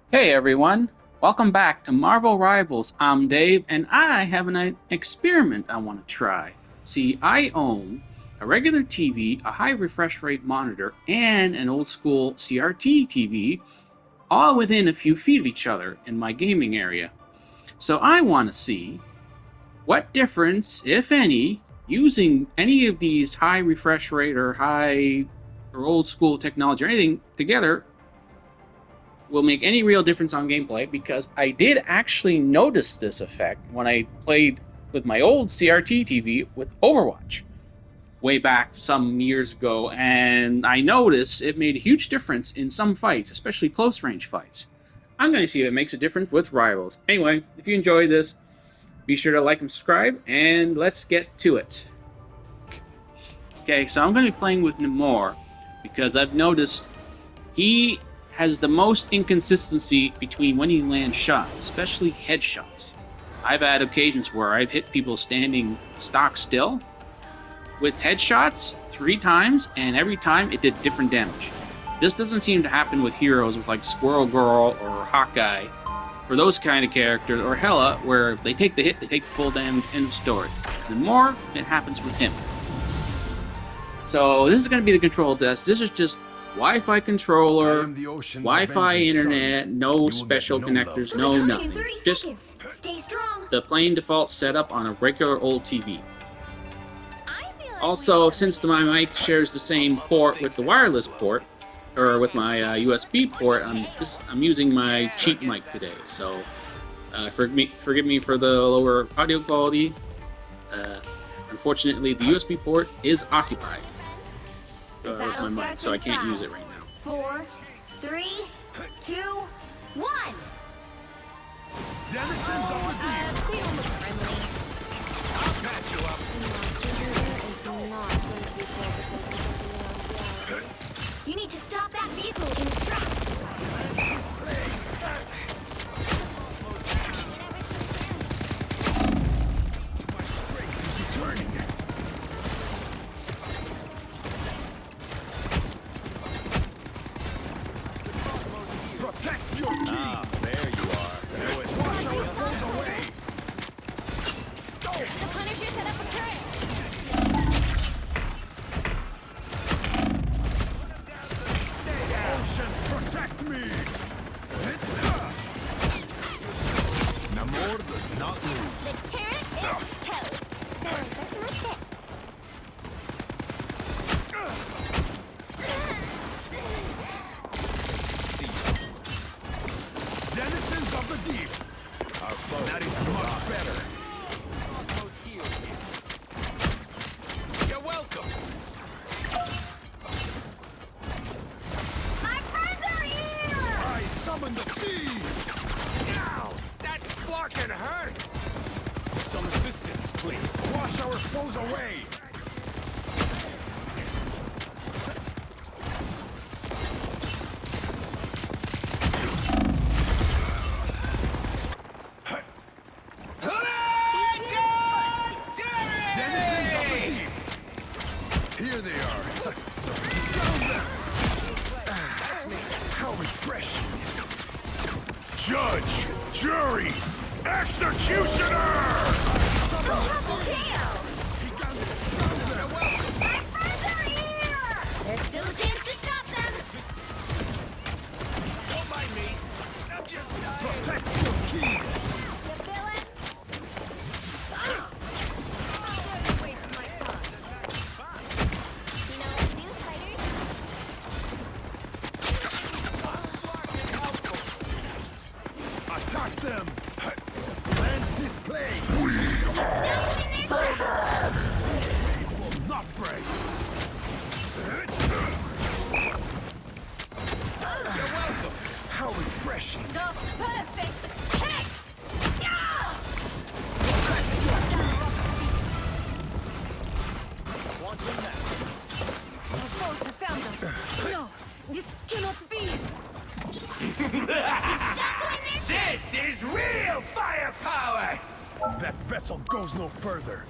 Hey everyone, welcome back to Marvel Rivals. I'm Dave, and I have an experiment I want to try. See, I own a regular TV, a high refresh rate monitor, and an old school CRT TV, all within a few feet of each other in my gaming area. So I want to see what difference, if any, using any of these high refresh rate or old school technology or anything together will make any real difference on gameplay, because I did actually notice this effect when I played with my old CRT TV with Overwatch way back some years ago, and I noticed it made a huge difference in some fights, especially close range fights. I'm going to see if it makes a difference with Rivals. Anyway, if you enjoyed this, be sure to like and subscribe, and let's get to it. Okay, so I'm going to be playing with Namor because I've noticed he has the most inconsistency between when he lands shots, especially headshots. I've had occasions where I've hit people standing stock still with headshots 3 times, and every time it did different damage. This doesn't seem to happen with heroes with like Squirrel Girl or Hawkeye, for those kind of characters, or Hela, where if they take the hit, they take the full damage, end of story. The more it happens with him. So this is going to be the control test. This is just Wi-Fi controller, Wi-Fi internet, no special connectors, no nothing. Just the plain default setup on a regular old TV. Also, since my mic shares the same port with the wireless port, or with my USB port, I'm using my cheap mic today. So forgive me for the lower audio quality. Unfortunately, the USB port is occupied with my mic, so I can't use it right now. 4, 3, 2, 1. Denizens of the deep. They don't look friendly. I'll patch you up. You need to stop that vehicle in its tracks. Protect your key. Ah, there you are. Wash our foes away. The Punisher set up a turret. Oceans, protect me. Namor does not lose. The turret is toast. That's my tip. Denizens of the deep. Our foe. That is much better. You're welcome. My friends are here! I summon the seas. Ow! That blocking hurt. Some assistance, please. Wash our foes away. Denizens of the deep. Here they are. Down them. That's me. How refreshing. Judge, jury, executioner! Double kill! My friends are here! There's still a chance to stop them! Don't mind me. I'm just dying. Protect your key. You feel it? Wasting my time. You know what to do, spiders? Attack them. Cleanse this place. Stop in their tracks! It will not break. You're welcome. How refreshing. The perfect kicks! Yeah! Our foes have found us. No, this cannot be. Stop them in their This is real firepower! That vessel goes no further.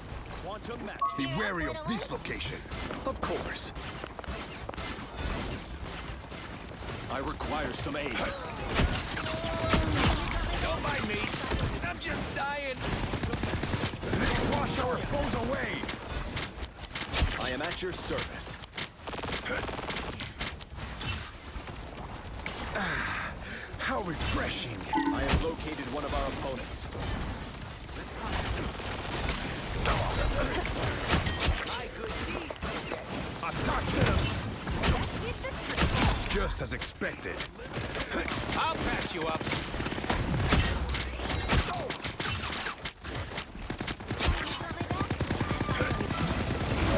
Be wary of this location. Of course. I require some aid. Don't mind me. I'm just dying. Wash our foes away. I am at your service. How refreshing. I have located one of our opponents. Attack them! Just as expected. I'll patch you up.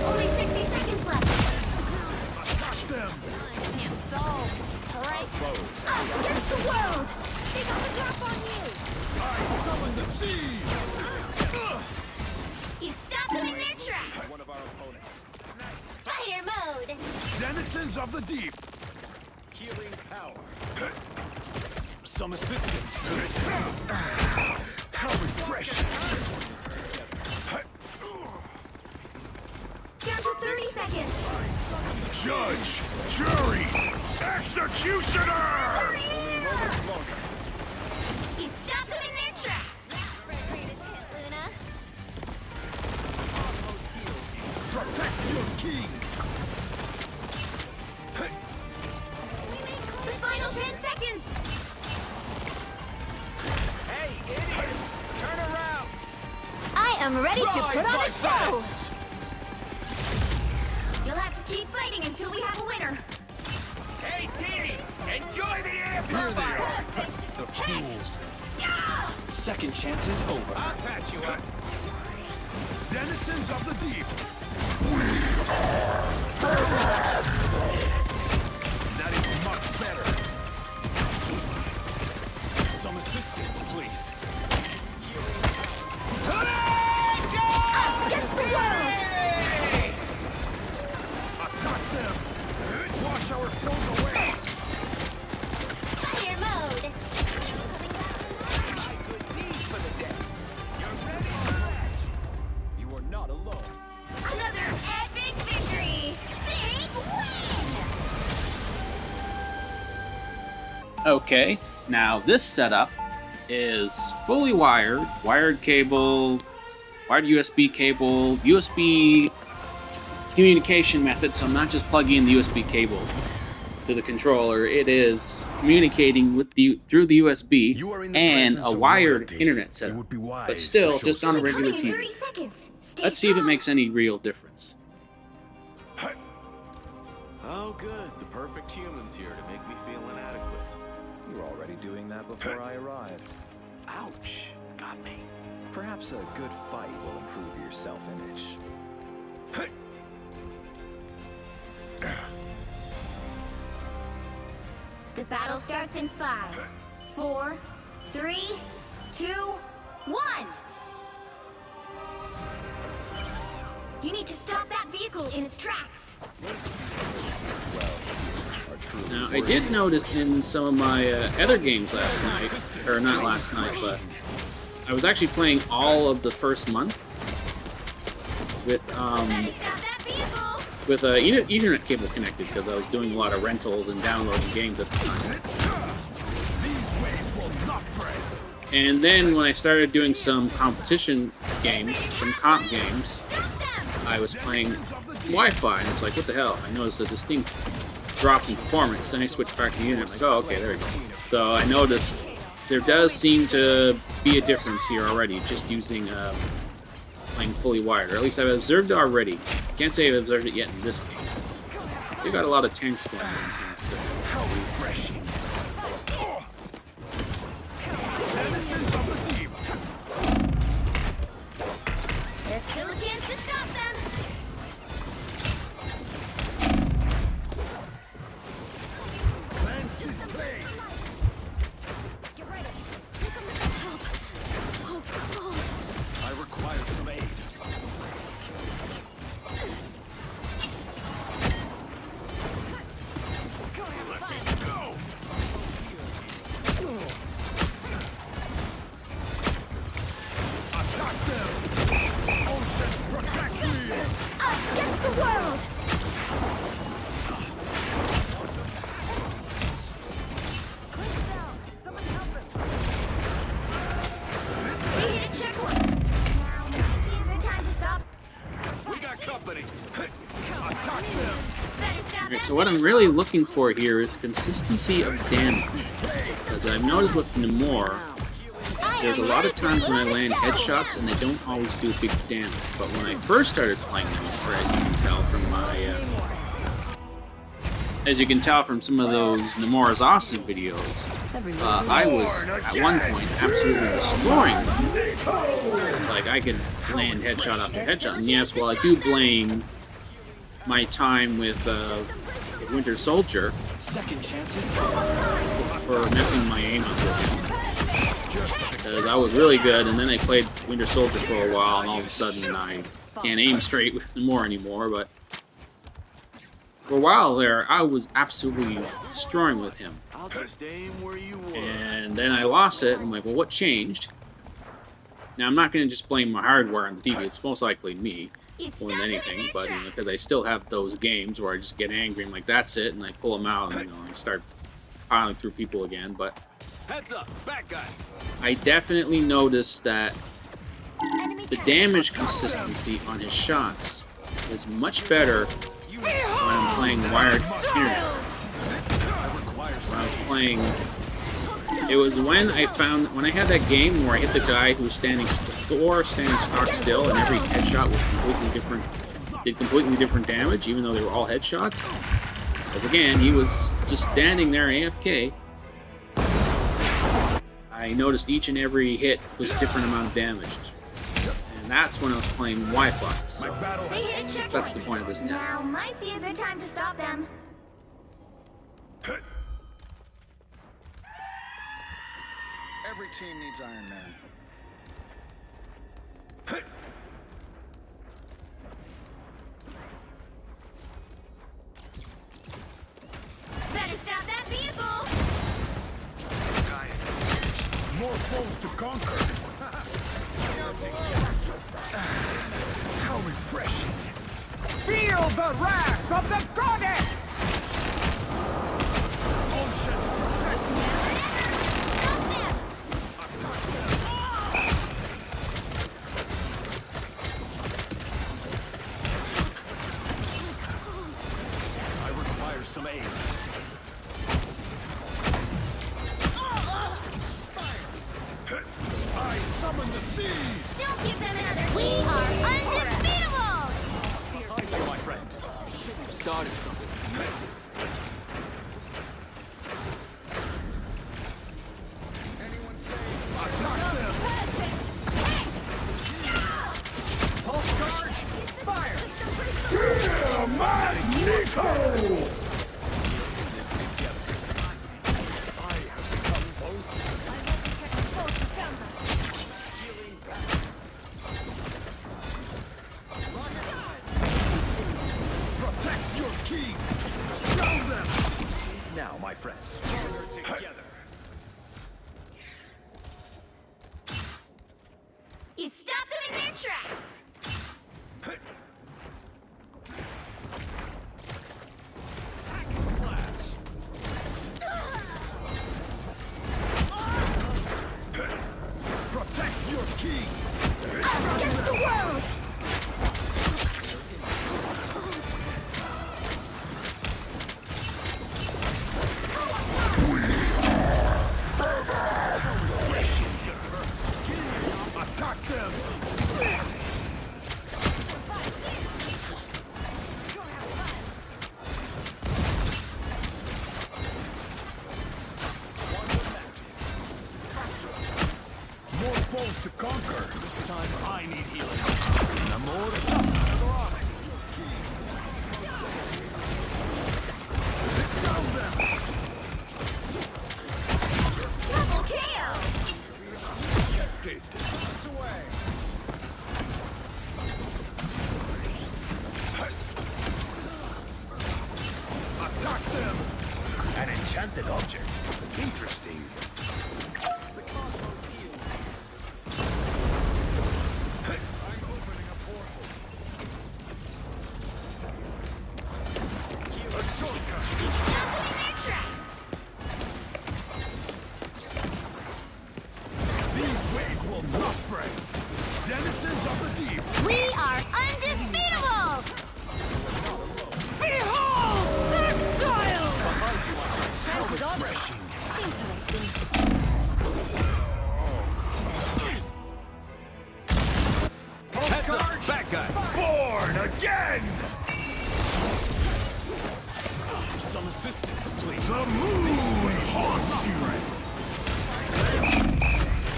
Only 60 seconds left. Attack them! Can't solve. Alright. Us against the world! They got the drop on you! I summon the seas! You stop them in their tracks! One of our opponents. Spider mode! Denizens of the deep. Healing power. Some assistance, please. How refreshing. Down to 30 seconds! Judge, jury, executioner! You stop them in their tracks! Greatest hit, Luna. Protect your king. The final 10 seconds! Hey, idiots! Turn around! I am ready to put Rise, on my a show! friends! You'll have to keep fighting until we have a winner. Hey, team! Enjoy the air! Here they are, the fools. Yeah! Second chance is over. I'll patch you up. Denizens of the deep. That is much better. Some assistance, please. Us against the world! Attack them! Wash our foes away! Fire mode! You are not alone. Another epic victory! Big win! Okay, now this setup is fully wired, wired cable, wired USB cable, USB communication method, so I'm not just plugging in the USB cable to the controller, it is communicating with through the USB You are in the and presence a of wired royalty. internet It setup. would be wise But to still, show just on a some- regular Coming in TV. 30 seconds. Stay Let's see if it strong. makes any real difference. Oh, good. The perfect human's here to make me feel inadequate. You were already doing that before I arrived. Ouch. Got me. Perhaps a good fight will improve your self-image. The battle starts in 5, 4, 3, 2, 1! You need to stop that vehicle in its tracks. Are truly Now, I did notice in some of my other games last night, or not last night, but I was actually playing all of the first month with Better stop that vehicle! with a Ethernet cable connected because I was doing a lot of rentals and downloading games at the time. These waves will not break. And then when I started doing some competition games, some comp games, Stop them! I was playing Wi-Fi, and I was like, what the hell? I noticed a distinct drop in performance. Then I switched back to Unit. I'm like, oh, okay, there we go. So I noticed there does seem to be a difference here already, just using playing fully wired, or at least I've observed it already. Can't say I've observed it yet in this game. They got a lot of tanks going on here, so. How refreshing. Denizens of the deep. There's still a chance to stop them! Cleanse this place. Get ready. Here comes the help. So cold. I require some aid. Let me go. So what I'm really looking for here is consistency of damage. Because I've noticed with Namor, there's a lot of times when I land headshots and they don't always do big damage. But when I first started playing Namor, as you can tell from my, as you can tell from some of those Namor is Awesome videos, I was at one point absolutely destroying them. Like I could land headshot after headshot. And yes, while I do blame my time with Winter Soldier for messing my aim up with him. Because I was really good, and then I played Winter Soldier for a while, and all of a sudden I can't aim straight with Namor anymore, but for a while there, I was absolutely destroying with him. I'll just aim where you want. And then I lost it, and I'm like, well, what changed? Now, I'm not going to just blame my hardware on the TV, it's most likely me. More than anything, but because I still have those games where I just get angry and like that's it, and I pull them out and I start piling through people again. But Heads up, bad guys. I definitely noticed that the damage consistency on his shots is much better when I'm playing wired internet. When I was playing, it was when I had that game where I hit the guy who was standing stock still, and every headshot was completely different, did completely different damage, even though they were all headshots. Because again, he was just standing there AFK. I noticed each and every hit was a different amount of damage. And that's when I was playing Wi-Fi. So that's the point of this test. Now might be a good time to stop them. Every team needs Iron Man. Better stop that vehicle! More foes to conquer. How refreshing. Feel the wrath of the goddess! Oceans protect Stop them! I require some aid. I summon the seas! Don't give them another. We are undefeatable! Thank you, my friend. You've started something. Anyone say attack them? Pulse charge! Fire! Feel Magneto! Protect your king! Show them! Now, my friends, stronger together. You stop them in their tracks! Protect your king! Us against the world! Attack them! More foes to conquer. This time I need healing. Namor I. Down them! Double KO! Rejected. It's away. Attack them! An enchanted object. Interesting. The cosmos heals. I'm opening a portal. A shortcut. You stop them in their tracks! These waves will not break. Denizens of the deep. We are undefeatable! Behold! Refreshing. Interesting. Heads up, bad guys. Born again! Some assistance, please. The moon haunts you.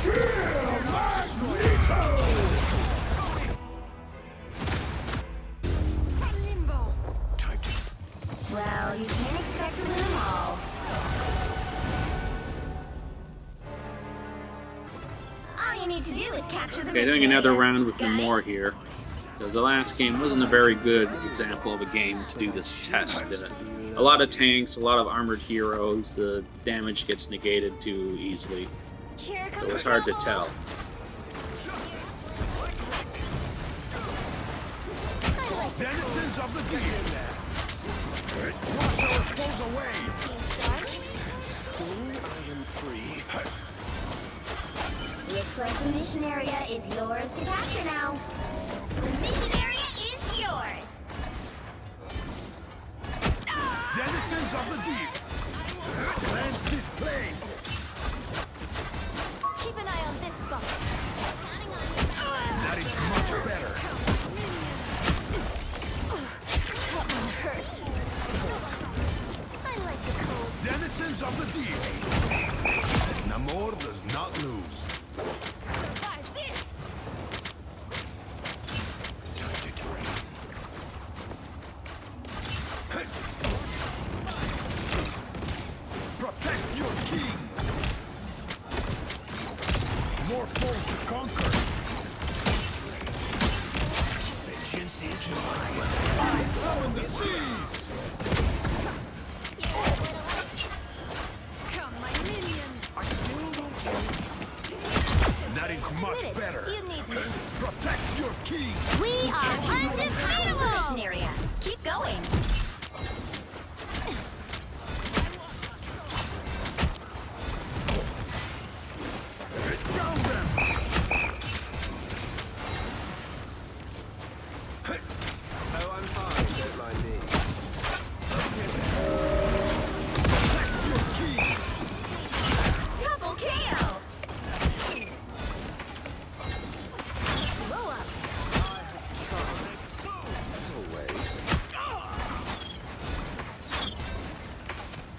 Feel magneto! From limbo. Titan. Well, you can't expect to win them all. All you need to do is capture the Okay, doing another round with Namor here. Because the last game wasn't a very good example of a game to do this test. A lot of tanks, a lot of armored heroes, the damage gets negated too easily. Here So comes it's hard to trouble. tell. I like the Denizens of the deep. Wash our foes away. scene stars. Looks like the mission area is yours to capture now. The mission area is yours. Denizens of the deep. Cleanse this place. Keep an eye on this spot. That is much better. That one hurts. I like the cold. Denizens of the deep. Namor does not lose. Survive this. Time to drain. Protect your king. More foes to conquer. Vengeance is mine. I summon the seas. Come, my minion. That is much Admit it, better. You need me. Protect your king. We are undefeatable. Mission area. Keep going. Drown them. Oh, I'm fine. Don't mind me. Protect your king. Double KO. Blow up. As always.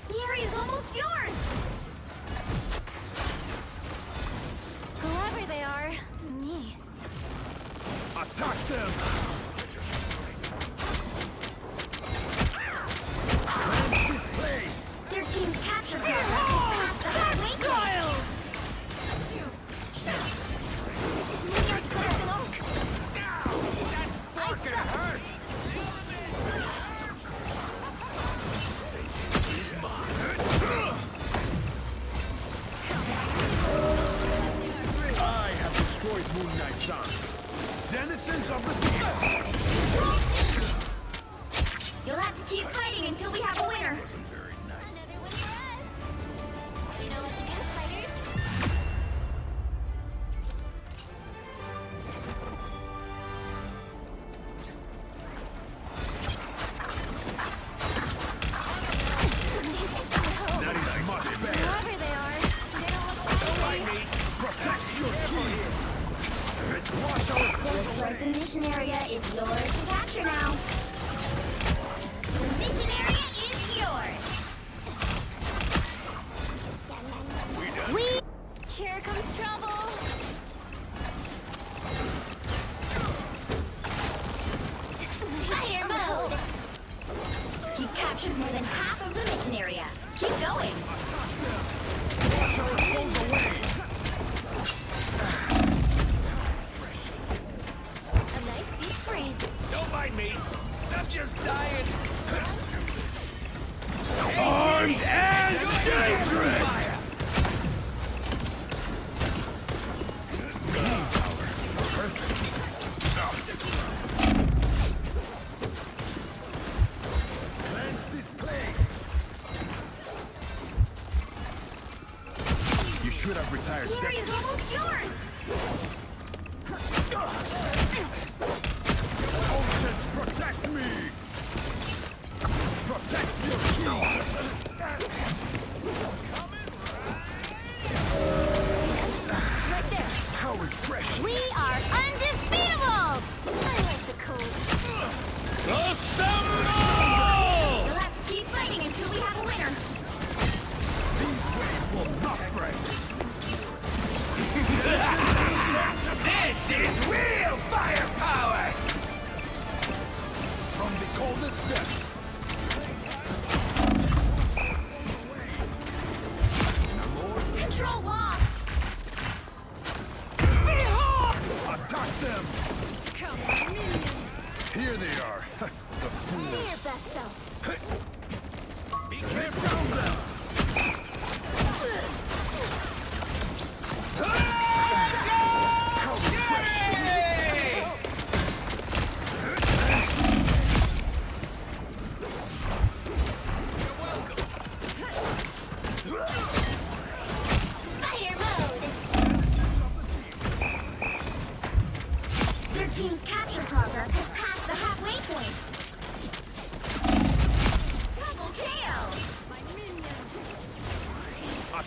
The area's almost yours. Whoever they are, me. Attack them. Cleanse this place. Their team's capture progress is past the halfway point. Minion personal. I suck. I have destroyed Moon Knight's son. Denizens of the deep. You'll have to keep fighting until we have a winner. Very nice. Another one for us. You know what to do, spiders. That is much better. Whoever they are, they don't look like me. Protect your king. Wash our foes Looks like the mission area is yours to capture now. The mission area is yours. Here comes trouble. Fire mode. You've captured more than half of the mission area. Keep going. Wash our foes away. A nice deep freeze. Don't mind me. I'm just dying. Armed and dangerous. Cleanse this place. You should have retired. The area's almost yours. Oceans, protect me. Protect your king.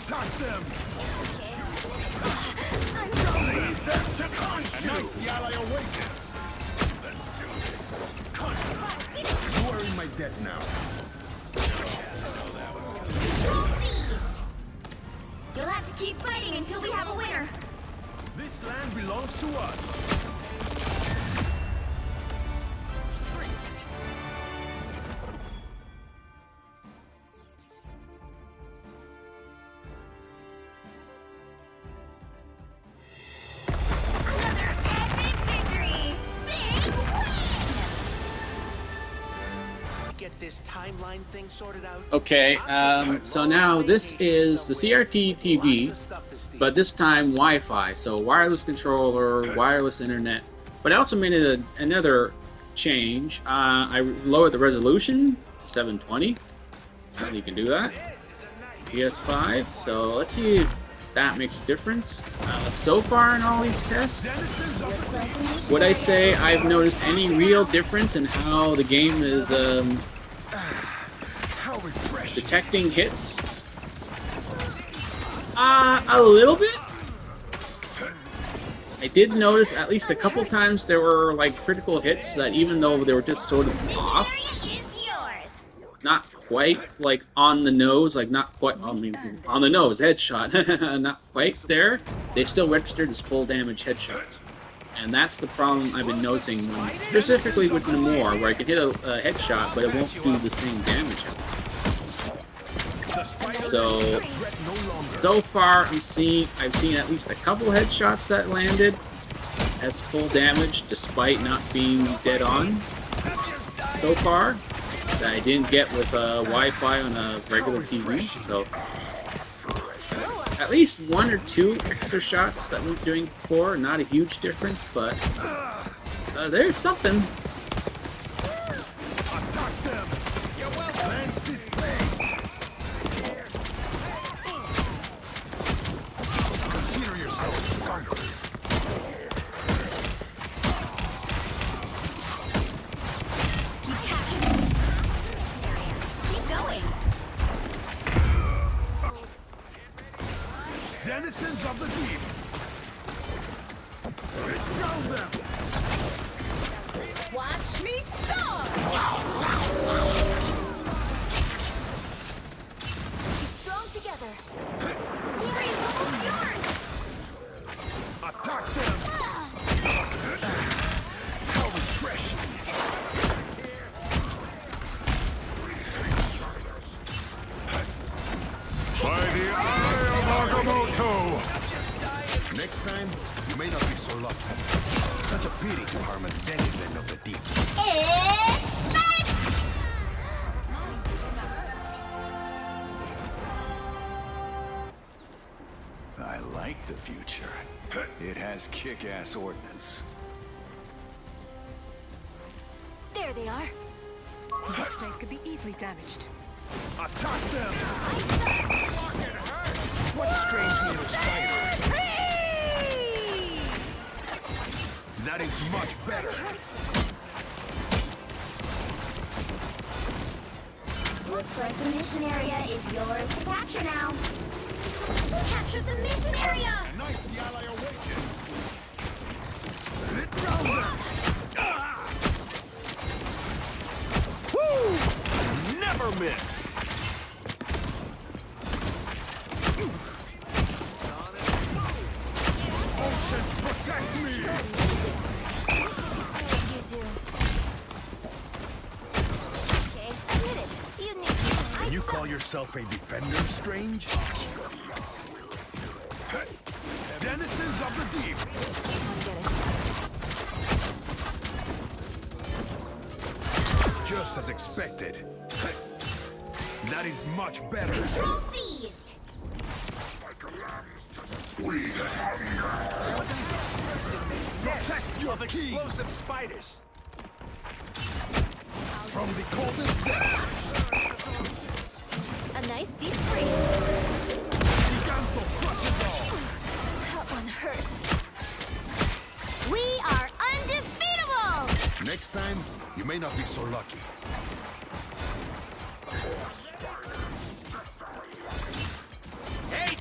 Attack them! Leave them to Khonshu! Nice, the ally awakens! Let's do this! You are in my debt now. Control seized. You'll have to keep fighting until we have a winner. This land belongs to us. Another epic victory. Big win. Get this timeline thing sorted out. Okay, so now this is the CRTV, but this time Wi-Fi, so wireless controller, wireless internet. But I also made another change. I lowered the resolution to 720. You can do that. PS5. So let's see if that makes a difference. So far in all these tests, would I say I've noticed any real difference in how the game is How refreshing. detecting hits? A little bit. I did notice at least a couple times there were like critical hits that even though they were just sort of off, Area is yours. not quite like on the nose, like not quite, I mean, on the nose, headshot, not quite there, they still registered as full damage headshots. And that's the problem I've been noticing, specifically with Namor, where I can hit a headshot, but it won't do the same damage. So far I've seen at least a couple headshots that landed as full damage, despite not being dead on. So far, that I didn't get with Wi-Fi on a regular TV. So at least one or two extra shots that we were doing before, not a huge difference, but there's something. Attack them! Cleanse this place! Consider yourself conquered. Keep going. Denizens of the deep! Drown them! Watch me soar. Be strong together. The area's almost yours. Attack them! How refreshing! By the eye of Agamotto! Next time, you may not be so lucky. Such a pity to harm a denizen of the deep. It's fight! I like the future. It has kick-ass ordnance. There they are. This place could be easily damaged. Attack them! What strange little spiders! Free! That is much better. Looks like the mission area is yours to capture now. We captured the mission area! Nice, the ally awakens. Drown them! Woo! Never miss! Oceans, protect me! You do. Okay, admit it. You need to. Can you call yourself a defender, Strange? Denizens of the deep! Just as expected. That is much better. Control seized. Protect your Of king explosive spiders. from the coldest depths. A nice deep freeze. Giganto crushes all. That one hurts. We are undefeatable! Next time, you may not be so lucky. Hey,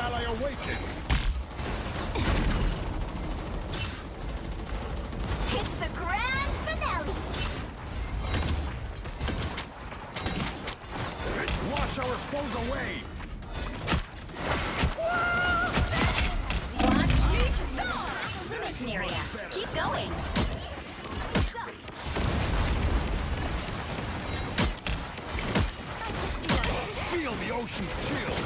ally awakens. It's the grand finale. Wash our foes away. Watch me soar. The mission area. Keep going. Feel the ocean's chill.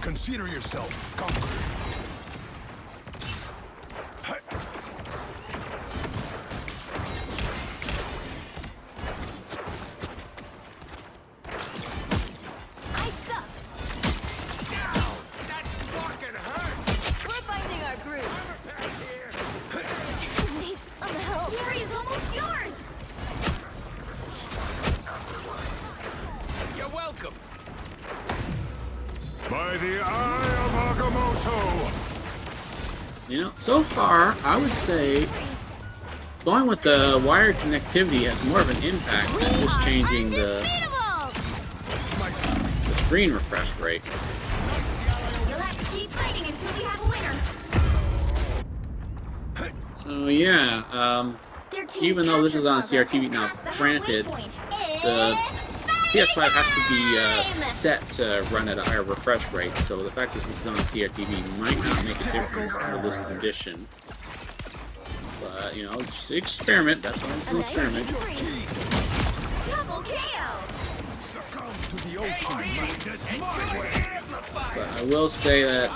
Consider yourself conquered. I suck. Ow! That fucking hurt! We're finding our groove. Patch here! Needs some help. The area's almost yours. You're welcome. By the eye of Agamotto! You know, so far, I would say going with the wired connectivity has more of an impact than just changing the screen refresh rate. You'll have to keep fighting until we have a winner. So yeah, Their team's even though this is on a capture CRTV now, progress has granted, passed the the halfway point. PS5 has to be set to run at a higher refresh rate, so the fact that this is on a CRTV might not make a difference under this condition. But, you know, just experiment, that's why it's an experiment. Double KO. Succumb to the ocean. But I will say that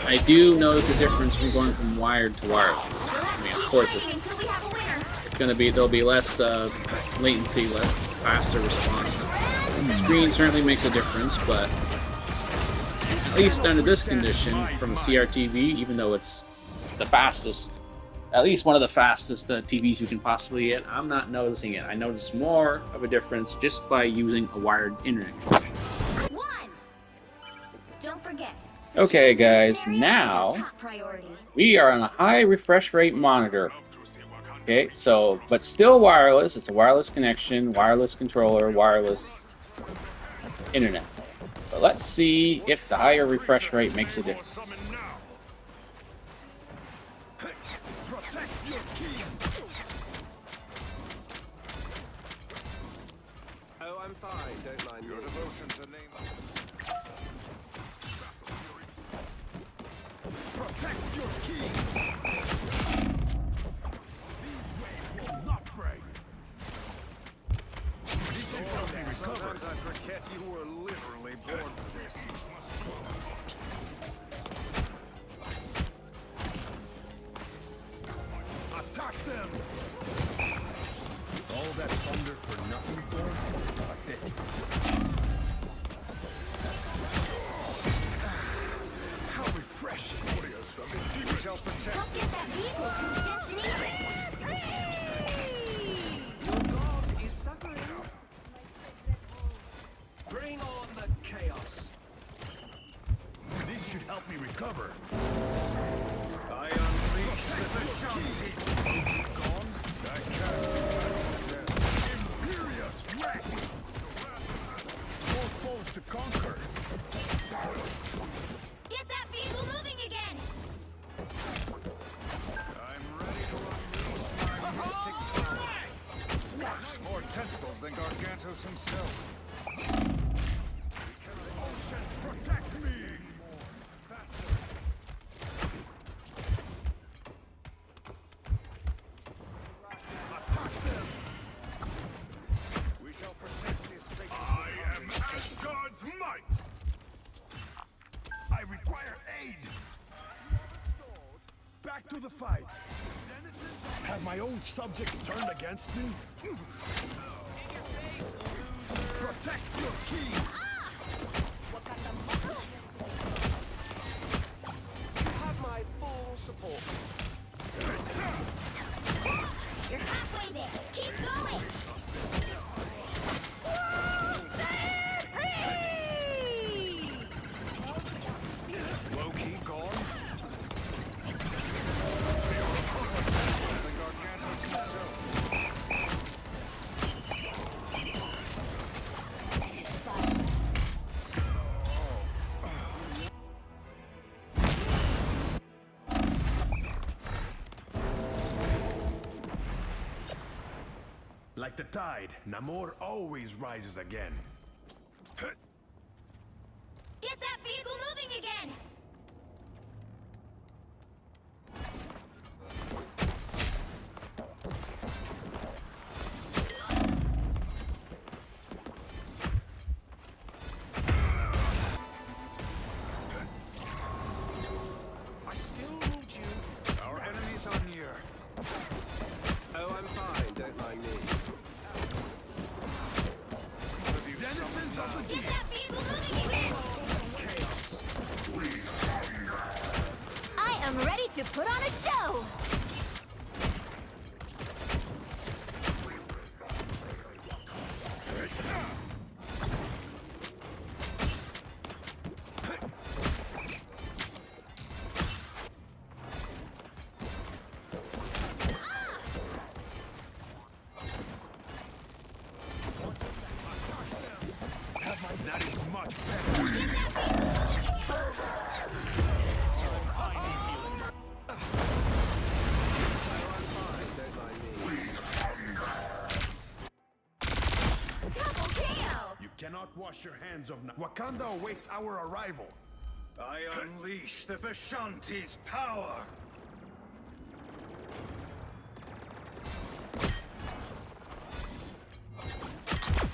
I do notice a difference from going from wired to wireless. I mean, of course, it's gonna be, there'll be less latency, less faster response. The screen certainly makes a difference, but at least under this condition, from a CRTV, even though it's the fastest, at least one of the fastest TVs you can possibly get, I'm not noticing it. I notice more of a difference just by using a wired internet connection. Don't forget. Okay, guys, Mission area is now your top priority. we are on a high refresh rate monitor. Okay, so, but still wireless. It's a wireless connection, wireless controller, wireless internet. But let's see if the higher refresh rate makes a difference. Protect your king. Oh, I'm fine. Don't mind Your me. devotion to name. Protect your king. These waves will not break. This is how they recover. Sometimes I forget you were literally born for this. Attack them. All that thunder for nothing for? Pathetic. How refreshing. We shall protect. Help get that vehicle to its destination. Your god is suffering. Bring on the chaos. This should help me recover. I unleash the Vishanti. Gone? I cast you back to death. Imperious Rex! More foes to conquer. Get that vehicle moving again. I'm ready to unleash my mystic power. More tentacles than Gargantos himself. Oceans protect me! Attack them! We shall protect this sacred I am Asgard's might! I require aid! Back to the fight! Have my own subjects turned against me? Protect your king! You have my full support. You're halfway there. Keep going. Loki gone? Than Gargantos himself. Like the tide, Namor always rises again. Get that vehicle moving again! I still moved you. Our enemies are near. Oh, I'm fine. Don't mind me. Denizens of the Get deep. that vehicle moving again! I am ready to put on a show! That is much better. Don't mind me. Double KO! You cannot wash your hands of Wakanda awaits our arrival. I unleash the Vishanti's power.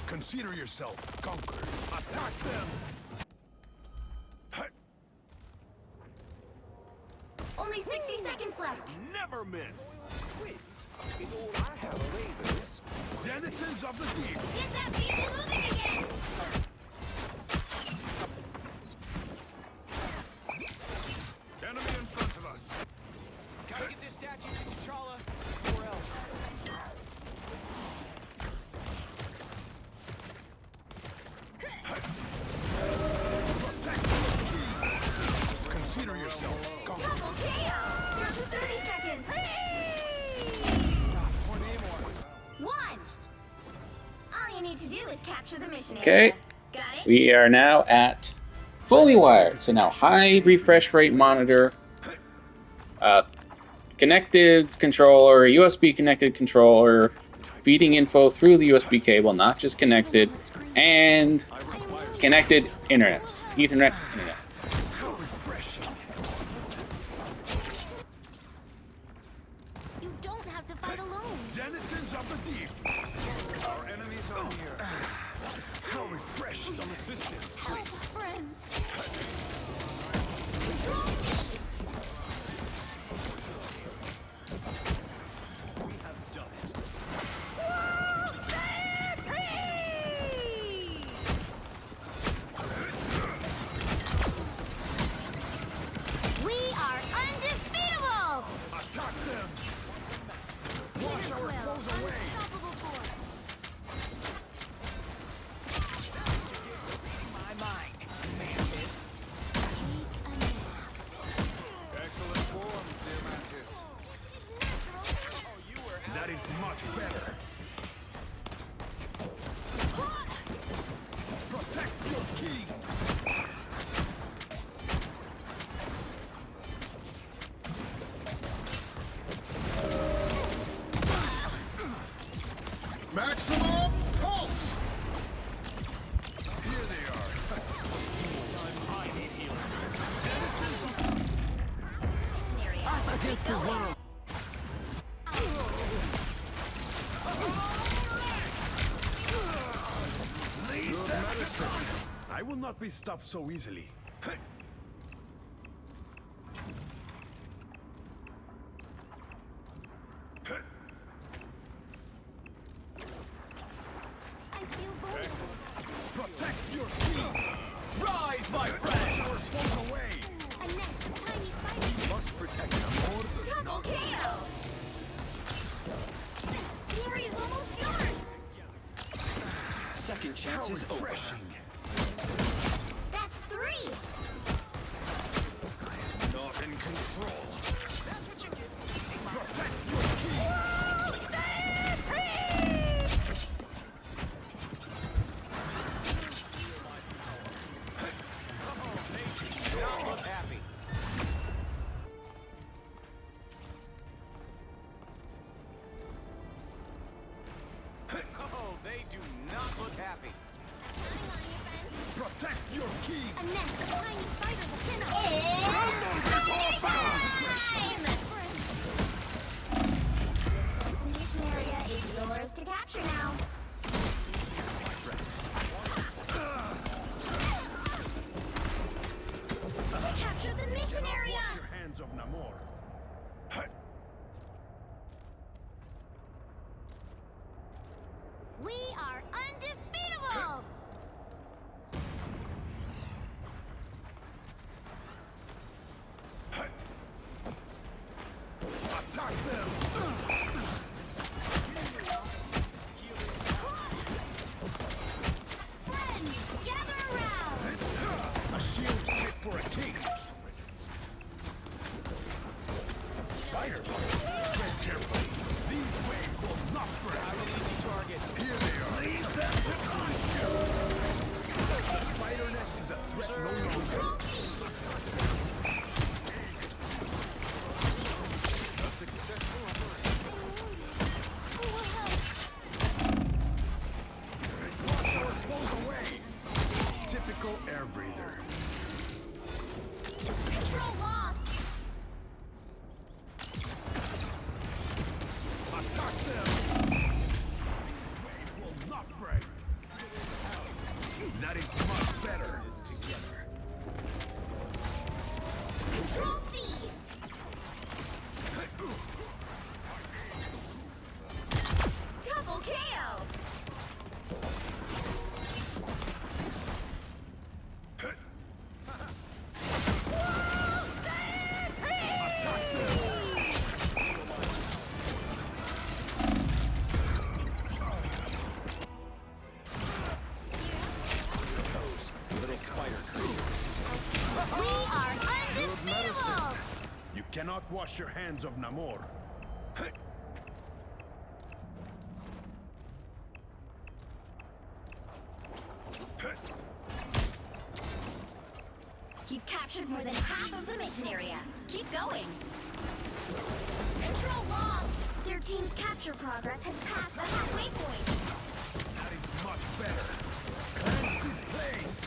Consider yourself conquered. Attack them! Only 60 seconds left! Never miss. Quiz. In all I have are ravens. Denizens of the deep. Get that vehicle moving again! Enemy in front of us. Gotta get this statue to T'Challa, or else. Consider yourself conquered. Double KO! Down to 30 seconds! Poor Namor. One! All you need to do is capture the mission Okay. area. Got it? We are now at fully wired. So now high refresh rate monitor, connected controller, USB connected controller, feeding info through the USB cable, not just connected, and connected internet, Ethernet internet. How refreshing. You don't have to fight alone. Denizens of the deep. Our enemies are near. How refreshing. Some assistance, Help, please. friends. We have done it. We are undefeatable! Attack them. Wash our foes away. Unstoppable force. My mind. Mantis. Take a nap. Excellent forms, dear Mantis. Oh, you were That is much better. Protect your king. Maximum pulse. Here they are. I need healing. Mission area. Against the world. Good medicine. I will not be stopped so easily. I feel bold. Protect your king. Rise, my Wash friends! our foes away. A nest of tiny spiders. Must protect Namor. Double KO! Glory is almost yours! Second How chance is over. refreshing. That's 3! Not in control. That's what you get. Protect your king. Don't look happy. A nest of tiny spiders will chin up. It's time! The mission area is yours to capture now. We captured the mission area! Wash your hands of Namor. We are undefeatable! Attack them! Friends, gather around! A shield fit for a king. Spider, tread carefully. These waves will not break. I'm an easy target. Here they are. Leave them to consume. The spider nest is a threat no longer. A successful operation. Wash our foes away. Typical air breather. Control lost! Attack them! These waves will not break. That is much better. Together. Control seized! Double KO! Little spider creatures. We are undefeatable! You cannot wash your hands of Namor. You've captured more than half of the mission area. Keep going. Control lost! Their team's capture progress has passed the halfway point. That is much better. Cleanse this place.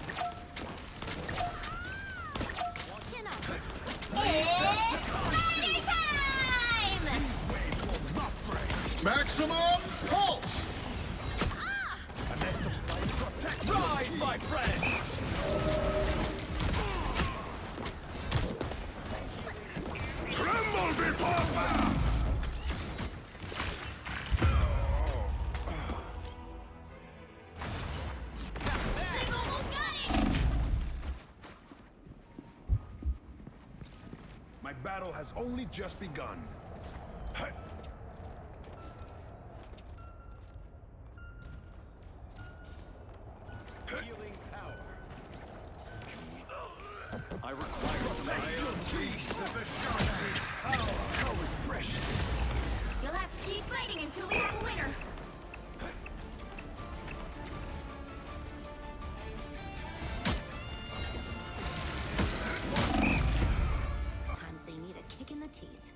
Chin up. It's party time! Wave will not break. Maximum pulse! A nest of spiders protect. Rise, my friends! Tremble before blast! They've almost got it! My battle has only just begun. Healing power. I require some Unleash the Vishanti's power. How refreshing. You'll have to keep fighting until we have a winner. Times they need a kick in the teeth.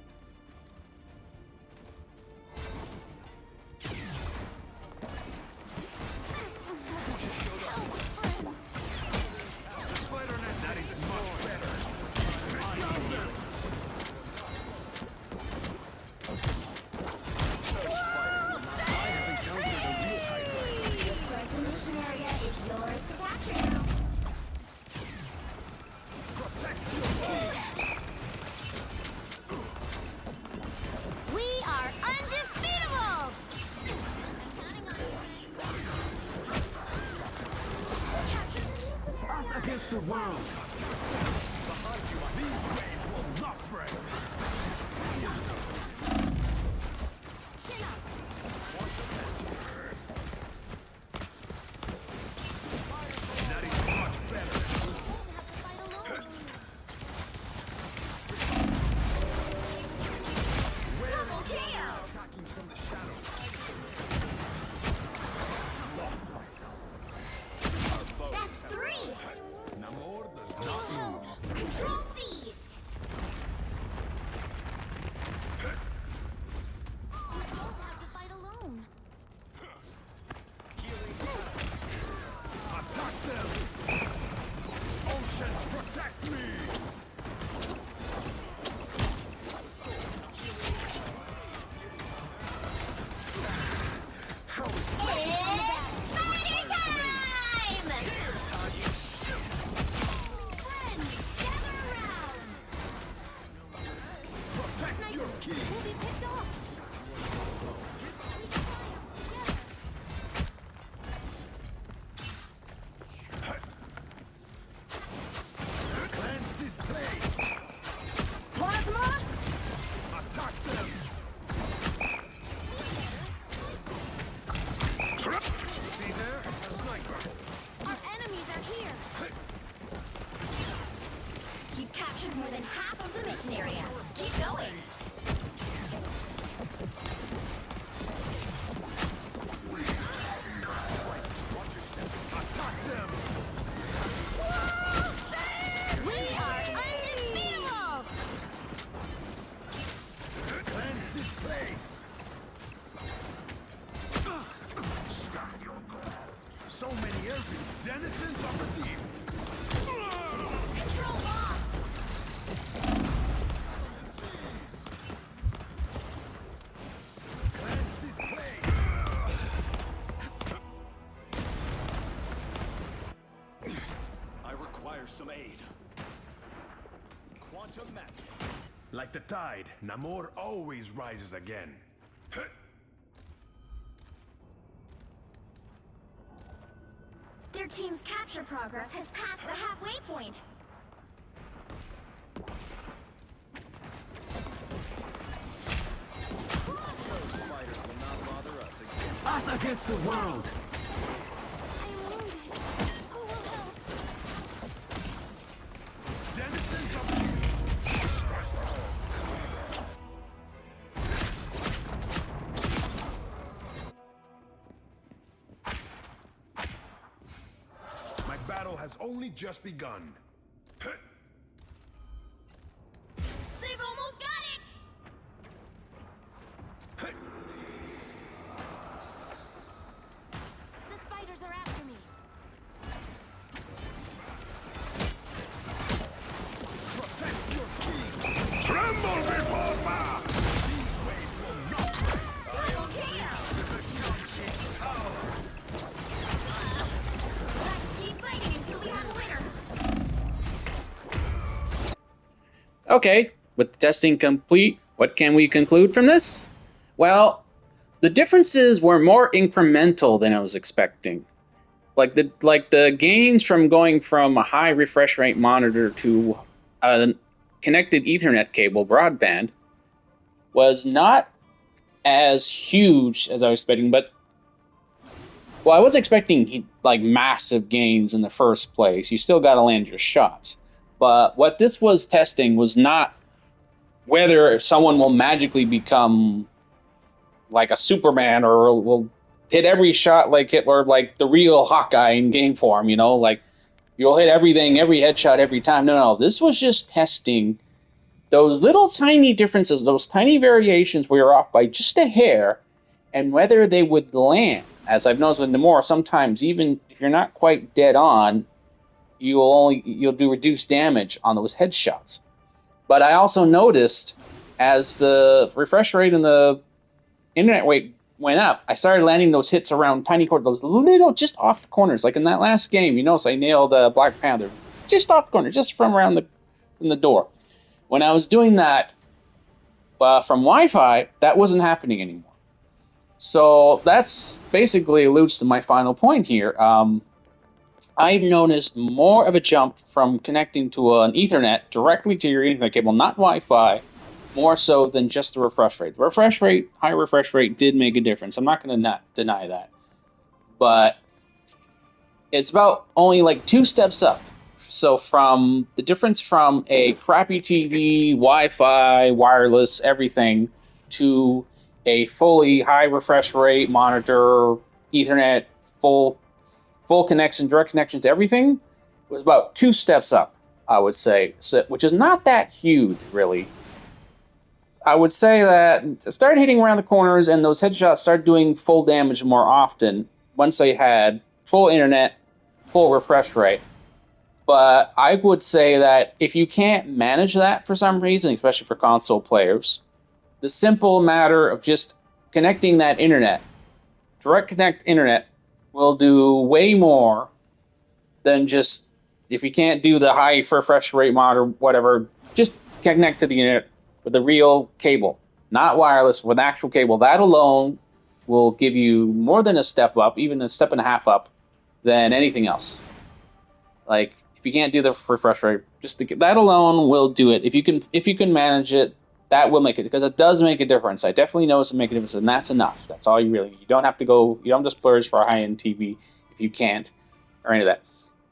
That is much better. Looks like the mission area is yours to capture now. We are undefeatable! Against the world. Behind you, these waves will not break. Chin up! That is much better. Won't have to fight alone. Double KO! Attacking from the shadows. That's 3! Namor does area. Keep going. We are undefeatable! Cleanse this place. So many airfield denizens of the deep. Control lost! Cleanse this place. I require some aid. Quantum magic. Like the tide, Namor always rises again. Their team's capture progress has passed the halfway point. Spiders will not bother us again. Us against the world! I'm wounded. Who will help? Denizens of the deep. My battle has only just begun. They've almost got it! The spiders are after me. Protect your king. Tremble before wrath! Double kill! Let's keep fighting until we have a winner. Okay, with the testing complete, what can we conclude from this? Well, the differences were more incremental than I was expecting. Like the gains from going from a high refresh rate monitor to a connected Ethernet cable broadband was not as huge as I was expecting, but well, I was expecting like massive gains in the first place. You still got to land your shots. But what this was testing was not whether someone will magically become like a Superman or will hit every shot like Hitler, like the real Hawkeye in game form, you know, like you'll hit everything, every headshot every time. No, this was just testing those little tiny differences, those tiny variations where you're off by just a hair, and whether they would land. As I've noticed with Namor, sometimes even if you're not quite dead on, you'll do reduced damage on those headshots. But I also noticed as the refresh rate and the internet rate went up, I started landing those hits around tiny corners, those little, just off the corners. Like in that last game, you notice I nailed Black Panther just off the corner, just from around the door. When I was doing that from Wi-Fi, that wasn't happening anymore. So that's basically alludes to my final point here. I've noticed more of a jump from connecting to an Ethernet directly to your Ethernet cable, not Wi-Fi, more so than just the refresh rate. The refresh rate, high refresh rate, did make a difference. I'm not going to deny that. But it's about only like 2 steps up. So from the difference from a crappy TV, Wi-Fi, wireless, everything, to a fully high refresh rate monitor, Ethernet, full connection, direct connection to everything, was about 2 steps up, I would say, so, which is not that huge, really. I would say that I started hitting around the corners, and those headshots started doing full damage more often once they had full internet, full refresh rate. But I would say that if you can't manage that for some reason, especially for console players, the simple matter of just connecting that internet, direct connect internet, will do way more than just, if you can't do the high refresh rate mod or whatever, just connect to the internet with a real cable, not wireless, with actual cable. That alone will give you more than a step up, even a step and a half up, than anything else. Like, if you can't do the refresh rate, that alone will do it. If you can manage it, that will make it, because it does make a difference. I definitely notice it make a difference, and that's enough. That's all you really need. You don't have to splurge for a high-end TV if you can't, or any of that.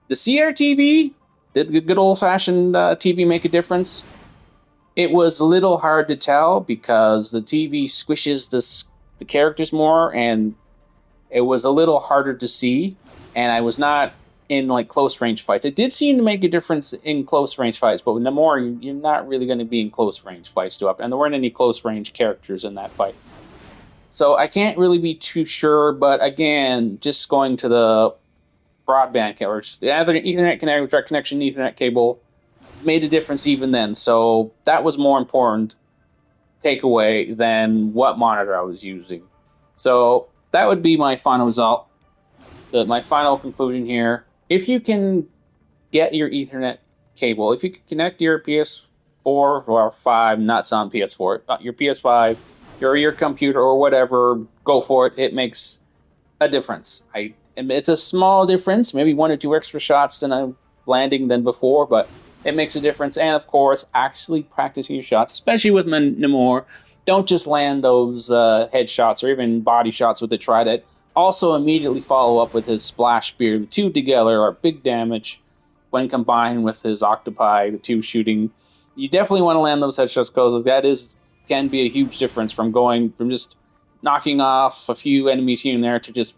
The CRTV, did the good old-fashioned TV make a difference? It was a little hard to tell because the TV squishes the characters more, and it was a little harder to see, and I was not in like close range fights. It did seem to make a difference in close range fights, but with Namor, you're not really going to be in close range fights too often, and there weren't any close range characters in that fight. So I can't really be too sure, but again, just going to the broadband or the Ethernet direct connection, Ethernet cable made a difference even then. So that was more important takeaway than what monitor I was using. So that would be my final result. My final conclusion here. If you can get your Ethernet cable, if you can connect your PS4 or 5, not on PS4, your PS5, your computer or whatever, go for it. It makes a difference. It's a small difference, maybe 1 or 2 extra shots than I'm landing than before, but it makes a difference. And of course, actually practicing your shots, especially with Namor. Don't just land those headshots or even body shots with the trident. Also, immediately follow up with his splash spear. The two together are big damage when combined with his octopi, the two shooting. You definitely want to land those headshots because that can be a huge difference from going from just knocking off a few enemies here and there to just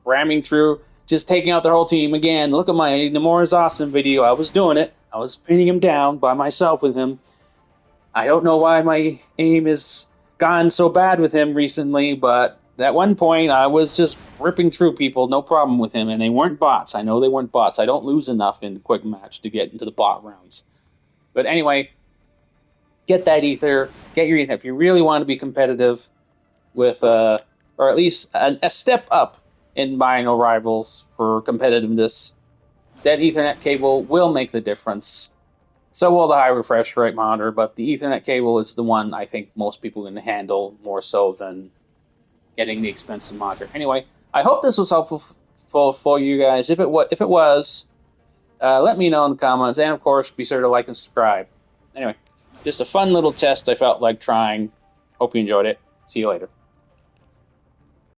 ramming through, just taking out their whole team. Again, look at my Namor is awesome video. I was doing it. I was pinning him down by myself with him. I don't know why my aim has gone so bad with him recently, but at one point I was just ripping through people, no problem with him, and they weren't bots. I know they weren't bots. I don't lose enough in the quick match to get into the bot rounds. But anyway, get that ether, get your ether. If you really want to be competitive with, or at least a step up in Bino Rivals for competitiveness, that Ethernet cable will make the difference. So will the high refresh rate monitor, but the Ethernet cable is the one I think most people can handle more so than getting the expensive monitor. Anyway, I hope this was helpful for you guys. If it was, let me know in the comments, and of course, be sure to like and subscribe. Anyway, just a fun little test I felt like trying. Hope you enjoyed it. See you later.